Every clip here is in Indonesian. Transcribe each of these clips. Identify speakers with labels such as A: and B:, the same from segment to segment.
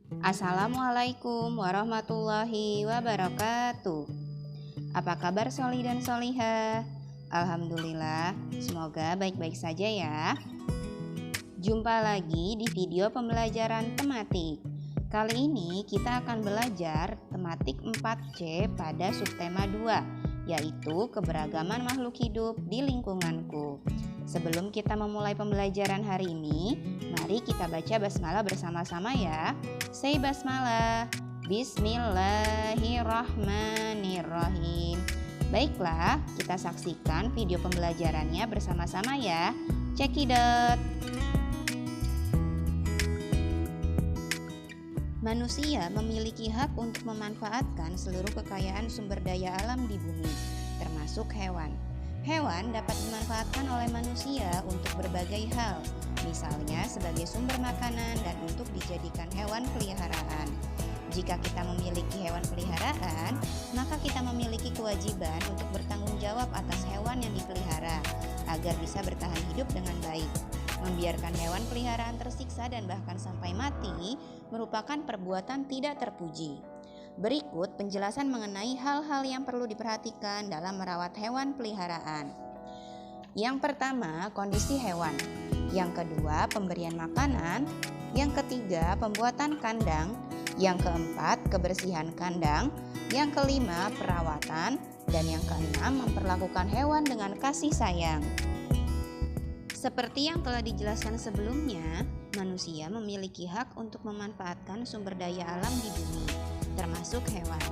A: Assalamualaikum warahmatullahi wabarakatuh. Apa kabar Soli dan Solihah? Alhamdulillah, semoga baik-baik saja ya. Jumpa lagi di video pembelajaran tematik. Kali ini kita akan belajar tematik 4C pada subtema 2, yaitu keberagaman makhluk hidup di lingkunganku. Sebelum kita memulai pembelajaran hari ini, mari kita baca basmalah bersama-sama ya. Say basmalah. Bismillahirrahmanirrahim. Baiklah, kita saksikan video pembelajarannya bersama-sama ya. Check it out. Manusia memiliki hak untuk memanfaatkan seluruh kekayaan sumber daya alam di bumi, termasuk hewan. Hewan dapat dimanfaatkan oleh manusia untuk berbagai hal, misalnya sebagai sumber makanan dan untuk dijadikan hewan peliharaan. Jika kita memiliki hewan peliharaan, maka kita memiliki kewajiban untuk bertanggung jawab atas hewan yang dipelihara, agar bisa bertahan hidup dengan baik. Membiarkan hewan peliharaan tersiksa dan bahkan sampai mati merupakan perbuatan tidak terpuji. Berikut penjelasan mengenai hal-hal yang perlu diperhatikan dalam merawat hewan peliharaan. Yang pertama, kondisi hewan. Yang kedua, pemberian makanan. Yang ketiga, pembuatan kandang. Yang keempat, kebersihan kandang. Yang kelima, perawatan. Dan yang keenam, memperlakukan hewan dengan kasih sayang. Seperti yang telah dijelaskan sebelumnya, manusia memiliki hak untuk memanfaatkan sumber daya alam di bumi, termasuk hewan.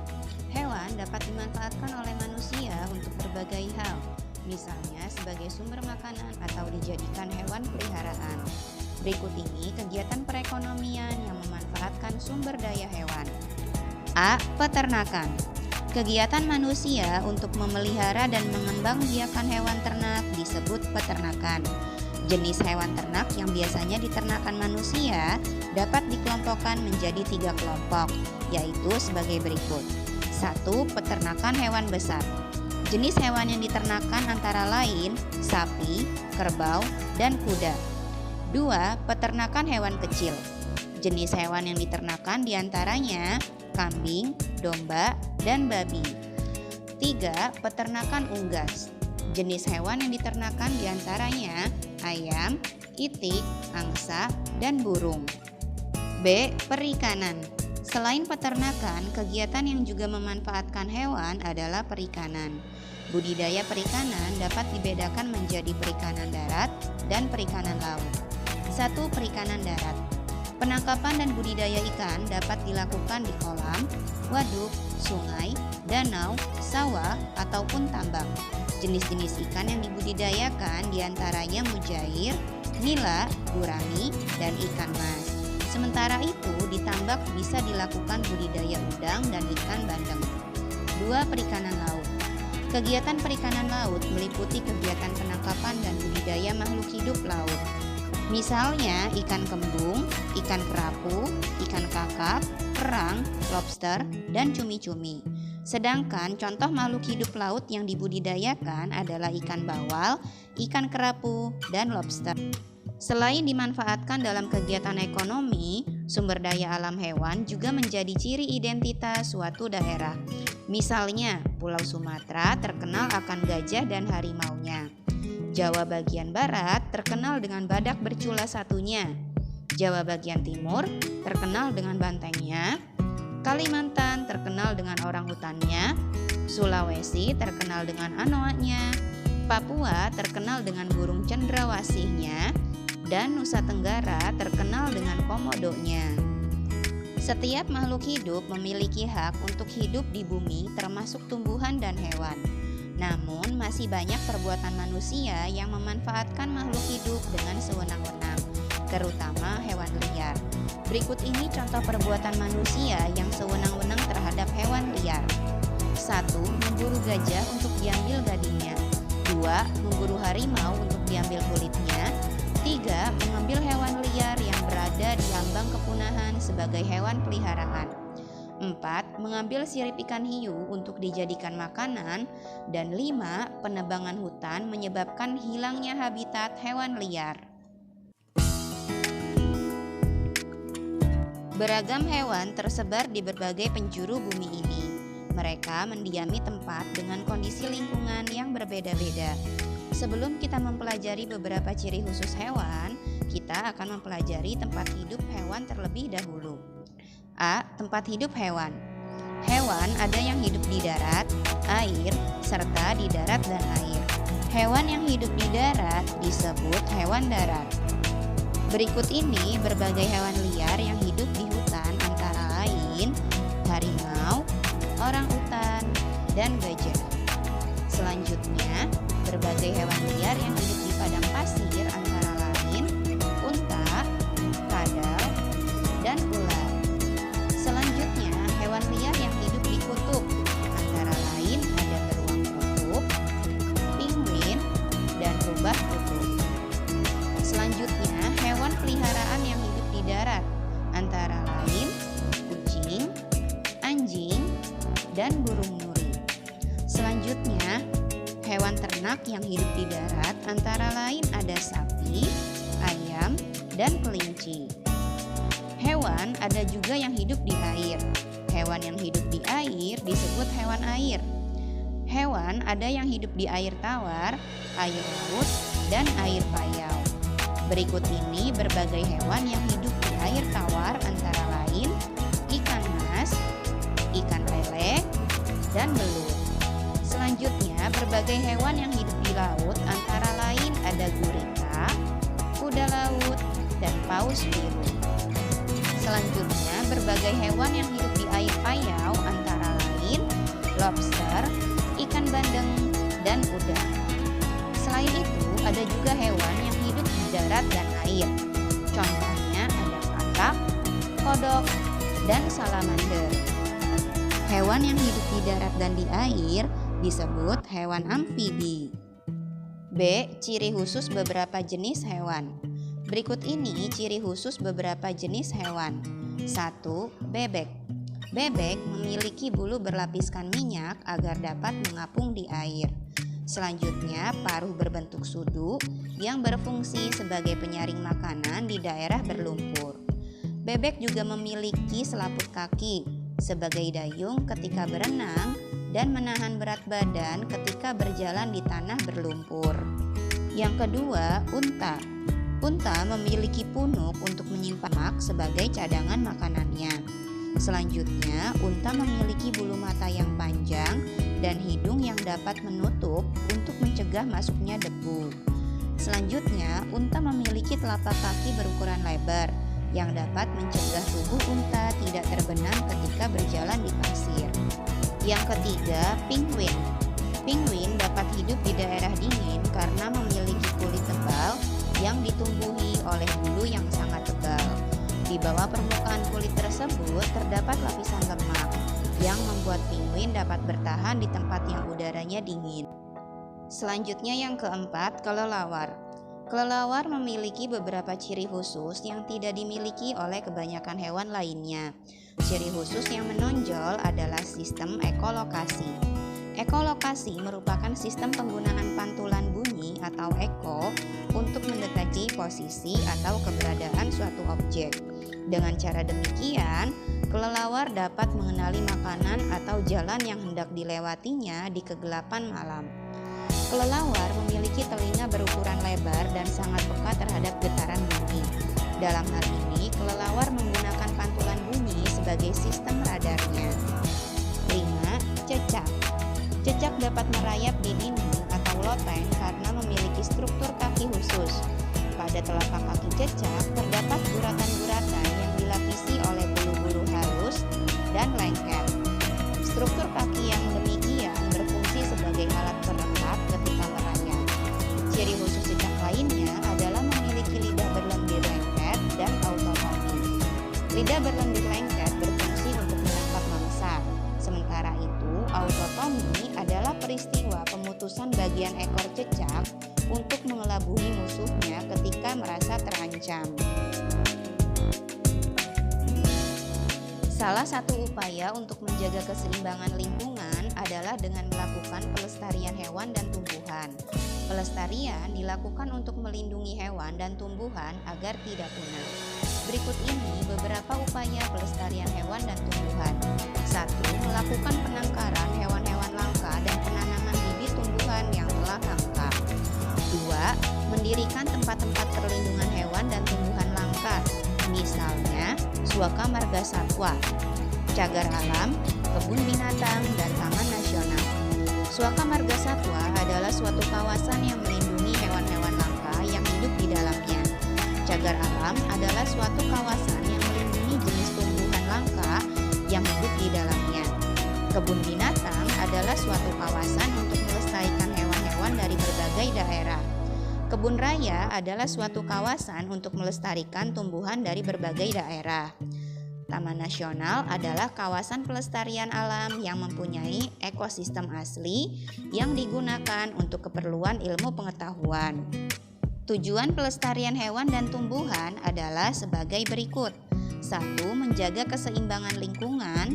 A: Hewan dapat dimanfaatkan oleh manusia untuk berbagai hal, misalnya sebagai sumber makanan atau dijadikan hewan peliharaan. Berikut ini kegiatan perekonomian yang memanfaatkan sumber daya hewan. A. Peternakan. Kegiatan manusia untuk memelihara dan mengembangbiakan hewan ternak disebut peternakan. Jenis hewan ternak yang biasanya diternakan manusia dapat dikelompokkan menjadi 3 kelompok, yaitu sebagai berikut. 1. Peternakan hewan besar. Jenis hewan yang diternakan antara lain sapi, kerbau, dan kuda. 2. Peternakan hewan kecil. Jenis hewan yang diternakan diantaranya kambing, domba, dan babi. 3. Peternakan unggas. Jenis hewan yang diternakan diantaranya ayam, itik, angsa, dan burung. B. Perikanan. Selain peternakan, kegiatan yang juga memanfaatkan hewan adalah perikanan. Budidaya perikanan dapat dibedakan menjadi perikanan darat dan perikanan laut. 1. Perikanan darat. Penangkapan dan budidaya ikan dapat dilakukan di kolam, waduk, sungai, danau, sawah, ataupun tambang. Jenis-jenis ikan yang dibudidayakan diantaranya mujair, nila, gurami, dan ikan mas. Sementara itu, di tambak bisa dilakukan budidaya udang dan ikan bandeng. 2. Perikanan laut. Kegiatan perikanan laut meliputi kegiatan penangkapan dan budidaya makhluk hidup laut. Misalnya ikan kembung, ikan kerapu, ikan kakap, kerang, lobster, dan cumi-cumi. Sedangkan contoh makhluk hidup laut yang dibudidayakan adalah ikan bawal, ikan kerapu, dan lobster. Selain dimanfaatkan dalam kegiatan ekonomi, sumber daya alam hewan juga menjadi ciri identitas suatu daerah. Misalnya, Pulau Sumatera terkenal akan gajah dan harimaunya. Jawa bagian barat terkenal dengan badak bercula satunya. Jawa bagian timur terkenal dengan bantengnya. Kalimantan terkenal dengan orangutannya. Sulawesi terkenal dengan anoanya. Papua terkenal dengan burung cendrawasihnya. Dan Nusa Tenggara terkenal dengan komodonya. Setiap makhluk hidup memiliki hak untuk hidup di bumi, termasuk tumbuhan dan hewan. Namun, masih banyak perbuatan manusia yang memanfaatkan makhluk hidup dengan sewenang-wenang, terutama hewan liar. Berikut ini contoh perbuatan manusia yang sewenang-wenang terhadap hewan liar. 1. Memburu gajah untuk diambil gadingnya. 2. Memburu harimau untuk diambil kulitnya. 3. Mengambil hewan liar yang berada di ambang kepunahan sebagai hewan peliharaan. 4. Mengambil sirip ikan hiu untuk dijadikan makanan. Dan 5. Penebangan hutan menyebabkan hilangnya habitat hewan liar. Beragam hewan tersebar di berbagai penjuru bumi ini. Mereka mendiami tempat dengan kondisi lingkungan yang berbeda-beda. Sebelum kita mempelajari beberapa ciri khusus hewan, kita akan mempelajari tempat hidup hewan terlebih dahulu. A. Tempat hidup hewan. Hewan ada yang hidup di darat, air, serta di darat dan air. Hewan yang hidup di darat disebut hewan darat. Berikut ini berbagai hewan liar yang hidup di hutan antara lain harimau, orangutan, dan gajah. Selanjutnya, berbagai hewan liar yang hidup di padang pasir antara lain unta, kadal, dan ular. Selanjutnya, hewan liar yang hidup di kutub antara lain ada beruang kutub, penguin, dan rubah kutub. Selanjutnya, hewan peliharaan yang hidup di darat antara lain kucing, anjing, dan burung nuri. Selanjutnya, hewan ternak yang hidup di darat antara lain ada sapi, ayam, dan kelinci. Hewan ada juga yang hidup di air. Hewan yang hidup di air disebut hewan air. Hewan ada yang hidup di air tawar, air laut, dan air payau. Berikut ini berbagai hewan yang hidup di air tawar antara lain ikan mas, ikan lele, dan belut. Selanjutnya, berbagai hewan yang hidup di laut antara lain ada gurita, kuda laut, dan paus biru. Selanjutnya, berbagai hewan yang hidup di air payau antara lain lobster, ikan bandeng, dan udang. Selain itu, ada juga hewan yang hidup di darat dan air. Contohnya ada katak, kodok, dan salamander. Hewan yang hidup di darat dan di air disebut hewan amfibi. B. Ciri khusus beberapa jenis hewan. Berikut ini ciri khusus beberapa jenis hewan. 1. Bebek. Bebek memiliki bulu berlapiskan minyak agar dapat mengapung di air. Selanjutnya, paruh berbentuk sudu yang berfungsi sebagai penyaring makanan di daerah berlumpur. Bebek juga memiliki selaput kaki sebagai dayung ketika berenang dan menahan berat badan ketika berjalan di tanah berlumpur. Yang kedua, unta. Unta memiliki punuk untuk menyimpan lemak sebagai cadangan makanannya. Selanjutnya, unta memiliki bulu mata yang panjang dan hidung yang dapat menutup untuk mencegah masuknya debu. Selanjutnya, unta memiliki telapak kaki berukuran lebar yang dapat mencegah tubuh unta tidak terbenam ketika berjalan di pasir. Yang ketiga, penguin. Penguin dapat hidup di daerah dingin karena memiliki kulit tebal yang ditumbuhi oleh bulu yang sangat tebal. Di bawah permukaan kulit tersebut terdapat lapisan lemak yang membuat penguin dapat bertahan di tempat yang udaranya dingin. Selanjutnya yang keempat, kelelawar. Kelelawar memiliki beberapa ciri khusus yang tidak dimiliki oleh kebanyakan hewan lainnya. Ciri khusus yang menonjol adalah sistem ekolokasi. Ekolokasi merupakan sistem penggunaan pantulan bunyi atau eko untuk mendeteksi posisi atau keberadaan suatu objek. Dengan cara demikian, kelelawar dapat mengenali makanan atau jalan yang hendak dilewatinya di kegelapan malam. Kelelawar memiliki telinga berukuran lebar dan sangat peka terhadap getaran bumi. Dalam hal ini, kelelawar menggunakan pantulan bunyi sebagai sistem radarnya. 5. Cecak. Cecak dapat merayap di dinding atau loteng karena memiliki struktur kaki khusus. Pada telapak kaki cecak terdapat guratan-guratan yang dilapisi oleh bulu-bulu halus dan lengket. Struktur kaki yang demikian berfungsi sebagai alat perekat ketika merayap. Ciri khusus cecak lainnya adalah memiliki lidah berlendir lengket dan autotomi. Lidah berlendir lengket berfungsi untuk menangkap mangsa. Sementara itu, autotomi adalah peristiwa pemutusan bagian ekor cecak untuk mengelabui musuhnya ketika merasa terancam. Salah satu upaya untuk menjaga keseimbangan lingkungan adalah dengan melakukan pelestarian hewan dan tumbuhan. Pelestarian dilakukan untuk melindungi hewan dan tumbuhan agar tidak punah. Berikut ini beberapa upaya pelestarian hewan dan tumbuhan. 1. Melakukan penangkaran hewan-hewan langka dan penanaman bibit tumbuhan yang telah langka. 2. Mendirikan tempat-tempat perlindungan hewan dan tumbuhan langka, misalnya Suaka Marga Satwa, Cagar Alam, Kebun Binatang, dan Taman Nasional. Suaka Marga Satwa adalah suatu kawasan yang melindungi hewan-hewan langka yang hidup di dalamnya. Cagar Alam adalah suatu kawasan yang melindungi jenis tumbuhan langka yang hidup di dalamnya. Kebun Binatang adalah suatu kawasan untuk melestarikan hewan-hewan dari berbagai daerah. Kebun Raya adalah suatu kawasan untuk melestarikan tumbuhan dari berbagai daerah. Taman Nasional adalah kawasan pelestarian alam yang mempunyai ekosistem asli yang digunakan untuk keperluan ilmu pengetahuan. Tujuan pelestarian hewan dan tumbuhan adalah sebagai berikut. 1. Menjaga keseimbangan lingkungan.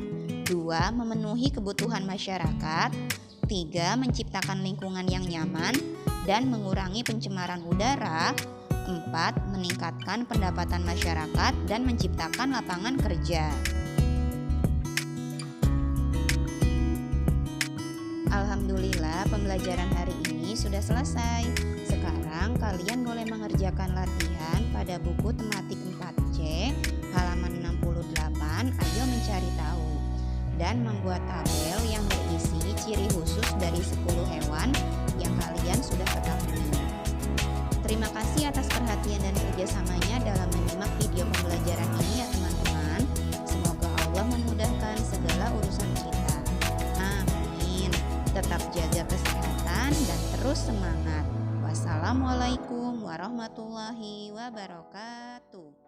A: 2. Memenuhi kebutuhan masyarakat. 3. Menciptakan lingkungan yang nyaman dan mengurangi pencemaran udara. 4. Meningkatkan pendapatan masyarakat dan menciptakan lapangan kerja. Alhamdulillah, pembelajaran hari ini sudah selesai. Sekarang kalian boleh mengerjakan latihan pada buku tematik 4C halaman 68. Ayo mencari tahu dan membuat tabel yang berisi ciri khusus dari 10 hewan yang kalian sudah ketahui. Terima kasih atas perhatian dan kerjasamanya dalam menyimak video pembelajaran ini ya teman-teman. Semoga Allah memudahkan segala urusan kita. Amin. Tetap jaga kesehatan dan terus semangat. Wassalamualaikum warahmatullahi wabarakatuh.